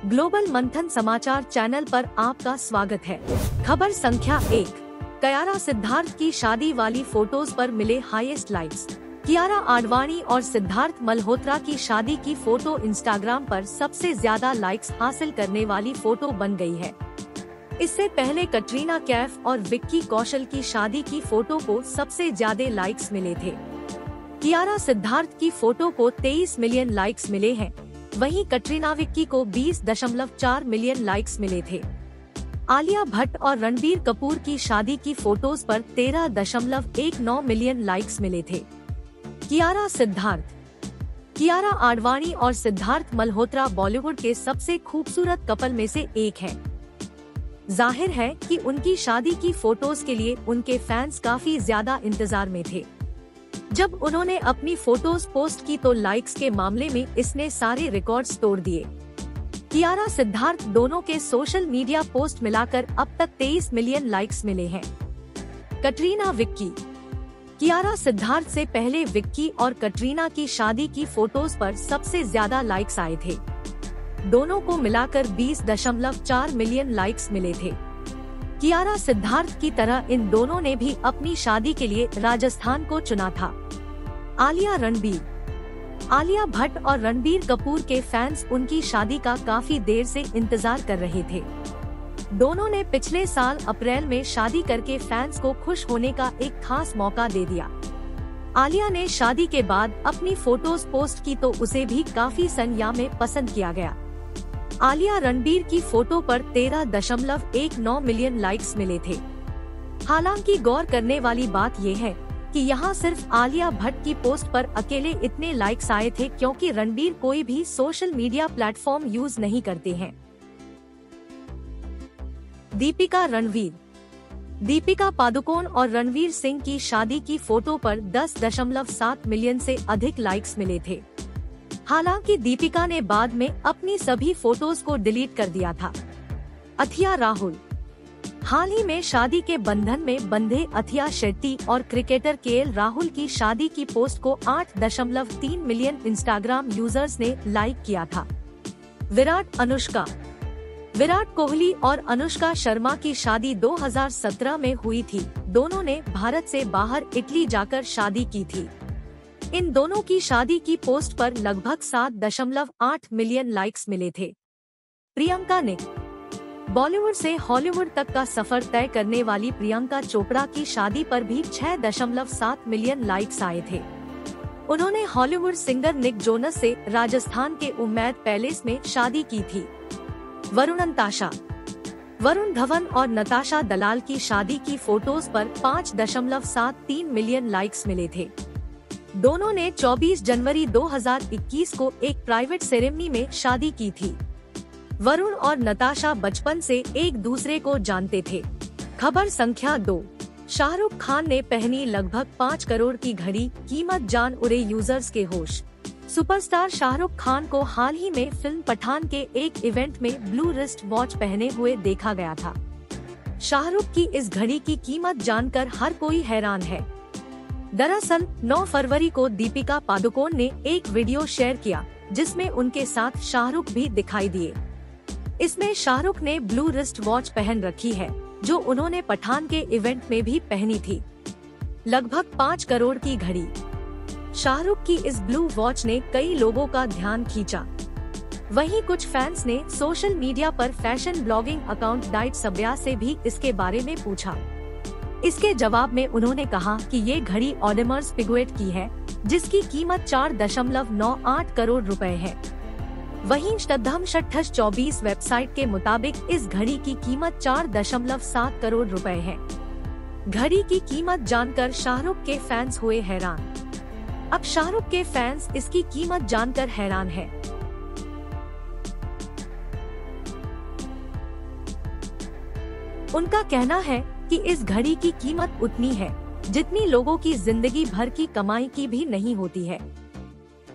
Global मंथन समाचार channel पर आपका स्वागत है। खबर संख्या 1। कियारा सिद्धार्थ की शादी वाली फोटोज पर मिले हाईएस्ट लाइक्स। कियारा आडवाणी और सिद्धार्थ मल्होत्रा की शादी की फोटो इंस्टाग्राम पर सबसे ज्यादा लाइक्स हासिल करने वाली फोटो बन गई है। इससे पहले कटरीना कैफ और विक्की कौशल की शादी की फोटो को सबसे ज्यादा लाइक्स मिले थे। कियारा सिद्धार्थ की फोटो को 23 मिलियन लाइक्स मिले हैं, वहीं कटरीना विक्की को 20.4 मिलियन लाइक्स मिले थे। आलिया भट्ट और रणबीर कपूर की शादी की फोटोज पर 13.19 मिलियन लाइक्स मिले थे। कियारा सिद्धार्थ। कियारा आडवाणी और सिद्धार्थ मल्होत्रा बॉलीवुड के सबसे खूबसूरत कपल में से एक हैं। जाहिर है कि उनकी शादी की फोटोज के लिए उनके फैंस काफी ज्यादा इंतजार में थे। जब उन्होंने अपनी फोटोज पोस्ट की तो लाइक्स के मामले में इसने सारे रिकॉर्ड्स तोड़ दिए। कियारा सिद्धार्थ दोनों के सोशल मीडिया पोस्ट मिलाकर अब तक 23 मिलियन लाइक्स मिले हैं। कटरीना विक्की। कियारा सिद्धार्थ से पहले विक्की और कटरीना की शादी की फोटोज पर सबसे ज्यादा लाइक्स आए थे। दोनों को मिलाकर 20.4 मिलियन लाइक्स मिले थे। कियारा सिद्धार्थ की तरह इन दोनों ने भी अपनी शादी के लिए राजस्थान को चुना था। आलिया रणबीर। आलिया भट्ट और रणबीर कपूर के फैंस उनकी शादी का काफी देर से इंतजार कर रहे थे। दोनों ने पिछले साल अप्रैल में शादी करके फैंस को खुश होने का एक खास मौका दे दिया। आलिया ने शादी के बाद अपनी फोटोज पोस्ट की तो उसे भी काफी संख्या में पसंद किया गया। आलिया रणबीर की फोटो पर 13.19 मिलियन लाइक्स मिले थे। हालांकि गौर करने वाली बात ये है कि यहाँ सिर्फ आलिया भट्ट की पोस्ट पर अकेले इतने लाइक्स आए थे क्योंकि रणबीर कोई भी सोशल मीडिया प्लेटफॉर्म यूज नहीं करते हैं। दीपिका रणवीर। दीपिका पादुकोण और रणवीर सिंह की शादी की फोटो पर 10.7 मिलियन से अधिक लाइक्स मिले थे। हालांकि दीपिका ने बाद में अपनी सभी फोटोज को डिलीट कर दिया था। अथिया राहुल। हाल ही में शादी के बंधन में बंधे अथिया शेट्टी और क्रिकेटर केएल राहुल की शादी की पोस्ट को 8.3 मिलियन इंस्टाग्राम यूजर्स ने लाइक किया था। विराट अनुष्का। विराट कोहली और अनुष्का शर्मा की शादी 2017 में हुई थी। दोनों ने भारत से बाहर इटली जाकर शादी की थी। इन दोनों की शादी की पोस्ट पर लगभग 7.8 मिलियन लाइक्स मिले थे। प्रियंका ने। बॉलीवुड से हॉलीवुड तक का सफर तय करने वाली प्रियंका चोपड़ा की शादी पर भी 6.7 मिलियन लाइक्स आए थे। उन्होंने हॉलीवुड सिंगर निक जोनस से राजस्थान के उम्मैद पैलेस में शादी की थी। वरुण नताशा। वरुण धवन और नताशा दलाल की शादी की फोटोज पर 5.73 मिलियन लाइक्स मिले थे। दोनों ने 24 जनवरी 2021 को एक प्राइवेट सेरेमनी में शादी की थी। वरुण और नताशा बचपन से एक दूसरे को जानते थे। खबर संख्या 2। शाहरुख खान ने पहनी लगभग 5 करोड़ की घड़ी, कीमत जान उड़े यूजर्स के होश। सुपरस्टार शाहरुख खान को हाल ही में फिल्म पठान के एक इवेंट में ब्लू रिस्ट वॉच पहने हुए देखा गया था। शाहरुख की इस घड़ी की कीमत जानकर हर कोई हैरान है। दरअसल 9 फरवरी को दीपिका पादुकोण ने एक वीडियो शेयर किया जिसमें उनके साथ शाहरुख भी दिखाई दिए। इसमें शाहरुख ने ब्लू रिस्ट वॉच पहन रखी है जो उन्होंने पठान के इवेंट में भी पहनी थी। लगभग 5 करोड़ की घड़ी। शाहरुख की इस ब्लू वॉच ने कई लोगों का ध्यान खींचा। वहीं कुछ फैंस ने सोशल मीडिया पर fashion blogging account diet Sabya से भी इसके बारे में पूछा। इसके जवाब में उन्होंने कहा कि ये घड़ी ऑडेमर्स पिगुएट की है जिसकी कीमत 4.98 करोड़ रुपए है। वहीं श्रद्धम-24 वेबसाइट के मुताबिक इस घड़ी की कीमत 4.7 करोड़ रुपए है। घड़ी की कीमत जानकर शाहरुख के फैंस हुए हैरान। अब शाहरुख के फैंस इसकी कीमत जानकर हैरान है। उनका कहना है कि इस घड़ी की कीमत उतनी है जितनी लोगों की जिंदगी भर की कमाई की भी नहीं होती है।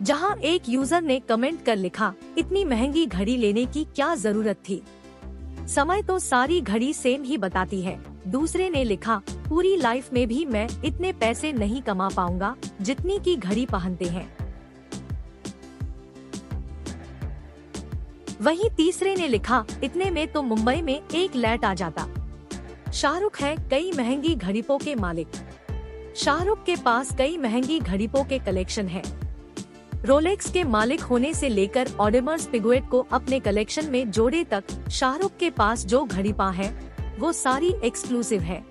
जहां एक यूजर ने कमेंट कर लिखा, इतनी महंगी घड़ी लेने की क्या जरूरत थी, समय तो सारी घड़ी सेम ही बताती है। दूसरे ने लिखा, पूरी लाइफ में भी मैं इतने पैसे नहीं कमा पाऊंगा जितनी की घड़ी पहनते हैं। वहीं तीसरे ने लिखा, इतने में तो मुंबई में एक लैट आ जाता। शाहरुख है कई महंगी घड़ियों के मालिक। शाहरुख के पास कई महंगी घड़ियों के कलेक्शन है। रोलेक्स के मालिक होने से लेकर ऑडेमर्स पिगुएट को अपने कलेक्शन में जोड़े तक, शाहरुख के पास जो घड़ियां है वो सारी एक्सक्लूसिव है।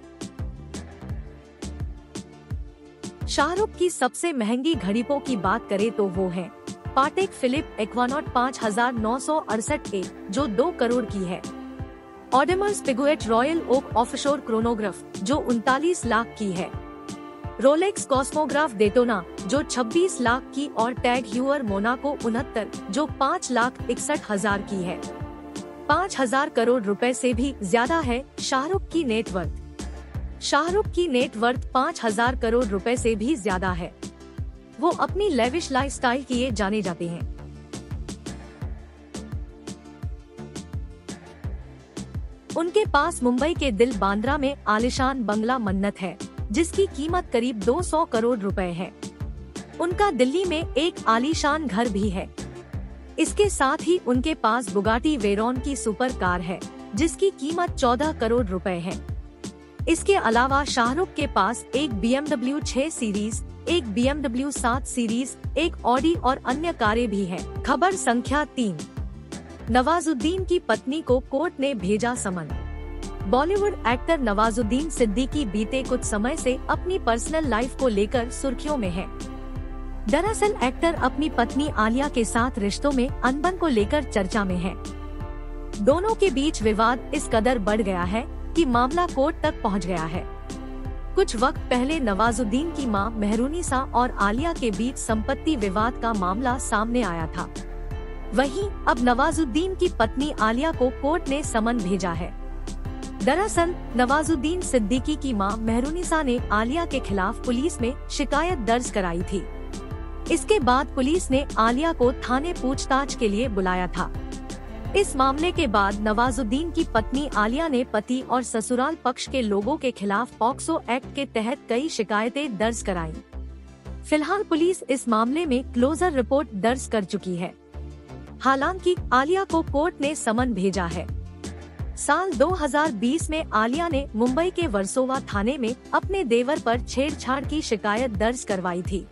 शाहरुख की सबसे महंगी घड़ियों की बात करें तो वो है पाटेक फिलिप एक्वानॉट 5968 जो 2 करोड़ की है। ऑडेमर्स पिगुएट रॉयल ओक ऑफशोर क्रोनोग्राफ जो 39 लाख की है। रोलेक्स कॉस्मोग्राफ डेटोना जो 26 लाख की और टैग ह्यूअर मोनाको 69 जो 5,61,000 की है। 5,000 करोड़ रुपए से भी ज्यादा है शाहरुख की नेटवर्थ। शाहरुख की नेटवर्थ 5,000 करोड़ रुपए से भी ज्यादा है। वो अपनी लेविश लाइफस्टाइल किए जाने जाते हैं। उनके पास मुंबई के दिल बांद्रा में आलिशान बंगला मन्नत है जिसकी कीमत करीब 200 करोड़ रुपए है। उनका दिल्ली में एक आलीशान घर भी है। इसके साथ ही उनके पास बुगाटी वेरॉन की सुपर कार है जिसकी कीमत 14 करोड़ रुपए है। इसके अलावा शाहरुख के पास एक BMW 6 सीरीज, एक BMW 7 सीरीज, एक ऑडी और अन्य कारें भी हैं। खबर संख्या 3, नवाजुद्दीन की पत्नी को कोर्ट ने भेजा समन। बॉलीवुड एक्टर नवाजुद्दीन सिद्दीकी बीते कुछ समय से अपनी पर्सनल लाइफ को लेकर सुर्खियों में है। दरअसल एक्टर अपनी पत्नी आलिया के साथ रिश्तों में अनबन को लेकर चर्चा में है। दोनों के बीच विवाद इस कदर बढ़ गया है कि मामला कोर्ट तक पहुंच गया है। कुछ वक्त पहले नवाजुद्दीन की मां मेहरुनिसा और आलिया के बीच संपत्ति विवाद का मामला सामने आया था। वहीं अब नवाजुद्दीन की पत्नी आलिया को कोर्ट ने समन भेजा है। दरअसल नवाजुद्दीन सिद्दीकी की मां मेहरुनिसा ने आलिया के खिलाफ पुलिस में शिकायत दर्ज कराई थी। इसके बाद पुलिस ने आलिया को थाने पूछताछ के लिए बुलाया था। इस मामले के बाद नवाजुद्दीन की पत्नी आलिया ने पति और ससुराल पक्ष के लोगों के खिलाफ पॉक्सो एक्ट के तहत कई शिकायतें दर्ज कराईं। फिलहाल पुलिस इस मामले में क्लोजर रिपोर्ट दर्ज कर चुकी है। हालांकि आलिया को कोर्ट ने समन भेजा है। साल 2020 में आलिया ने मुंबई के वर्सोवा थाने में अपने देवर पर छेड़छाड़ की शिकायत दर्ज करवाई थी।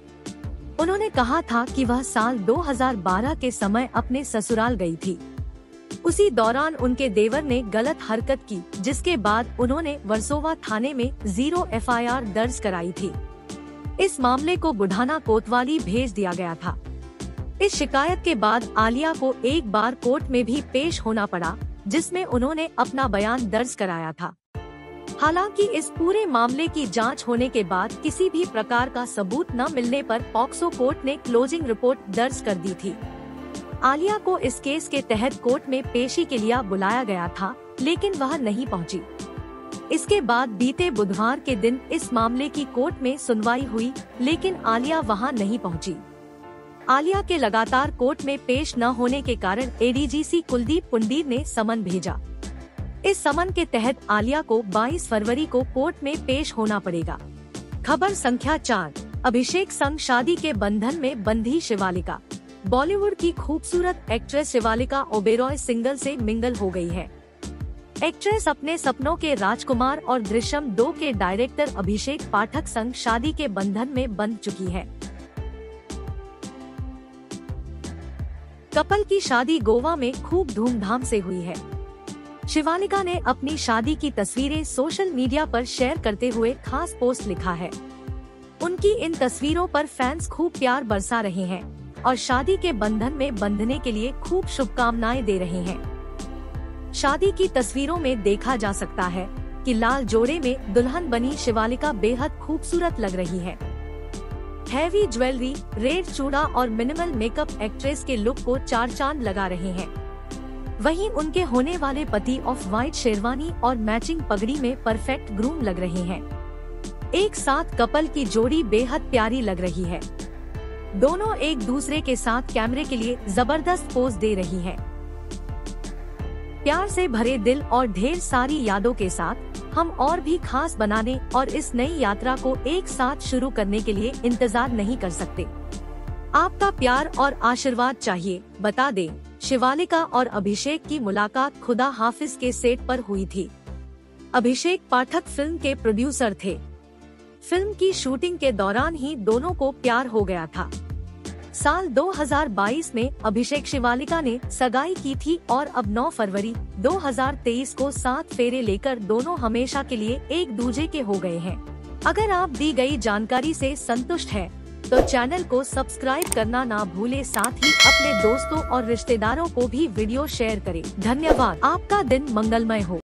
उन्होंने कहा था कि वह साल 2012 के समय अपने ससुराल गई थी। उसी दौरान उनके देवर ने गलत हरकत की, जिसके बाद उन्होंने वर्सोवा थाने में 0 FIR दर्ज कराई थी। इस मामले को बुढ़ाना कोतवाली भेज दिया गया था। इस शिकायत के बाद आलिया को एक बार कोर्ट में भी पेश होना पड़ा, जिसमें उन्होंने अपना बयान दर्ज कराया था। हालांकि इस पूरे मामले की जांच होने के बाद किसी भी प्रकार का सबूत न मिलने पर पॉक्सो कोर्ट ने क्लोजिंग रिपोर्ट दर्ज कर दी थी। आलिया को इस केस के तहत कोर्ट में पेशी के लिए बुलाया गया था, लेकिन वह नहीं पहुंची। इसके बाद बीते बुधवार के दिन इस मामले की कोर्ट में सुनवाई हुई, लेकिन आलिया वहां नहीं पहुंची। आलिया के लगातार कोर्ट में पेश न होने के कारण ADGC कुलदीप पुंडीर ने समन भेजा। इस समन के तहत आलिया को 22 फरवरी को कोर्ट में पेश होना पड़ेगा। खबर संख्या 4, अभिषेक संग शादी के बंधन में बंधी शिवालिका। बॉलीवुड की खूबसूरत एक्ट्रेस शिवालिका ओबेरॉय सिंगल से मिंगल हो गई है। एक्ट्रेस अपने सपनों के राजकुमार और दृश्यम 2 के डायरेक्टर अभिषेक पाठक संग शादी के बंधन में बंध चुकी है। कपल की शादी गोवा में खूब धूमधाम से हुई है। शिवालिका ने अपनी शादी की तस्वीरें सोशल मीडिया पर शेयर करते हुए खास पोस्ट लिखा है। उनकी इन तस्वीरों पर फैंस खूब प्यार बरसा रहे हैं और शादी के बंधन में बंधने के लिए खूब शुभकामनाएं दे रहे हैं। शादी की तस्वीरों में देखा जा सकता है कि लाल जोड़े में दुल्हन बनी शिवालिका बेहद खूबसूरत लग रही है। हैवी ज्वेलरी, रेड चूड़ा और मिनिमल मेकअप एक्ट्रेस के लुक को चार चांद लगा रहे हैं। वहीं उनके होने वाले पति ऑफ व्हाइट शेरवानी और मैचिंग पगड़ी में परफेक्ट ग्रूम लग रहे हैं। एक साथ कपल की जोड़ी बेहद प्यारी लग रही है। दोनों एक दूसरे के साथ कैमरे के लिए जबरदस्त पोज दे रही हैं। प्यार से भरे दिल और ढेर सारी यादों के साथ हम और भी खास बनाने और इस नई यात्रा को एक साथ शुरू करने के लिए इंतजार नहीं कर सकते। आपका प्यार और आशीर्वाद चाहिए, बता दें। शिवालिका और अभिषेक की मुलाकात खुदा हाफिज के सेट पर हुई थी। अभिषेक पाठक फिल्म के प्रोड्यूसर थे। फिल्म की शूटिंग के दौरान ही दोनों को प्यार हो गया था। साल 2022 में अभिषेक शिवालिका ने सगाई की थी और अब 9 फरवरी 2023 को 7 फेरे लेकर दोनों हमेशा के लिए एक दूजे के हो गए हैं। अगर आप दी गई जानकारी से संतुष्ट हैं, तो चैनल को सब्सक्राइब करना ना भूले, साथ ही अपने दोस्तों और रिश्तेदारों को भी वीडियो शेयर करें। धन्यवाद। आपका दिन मंगलमय हो।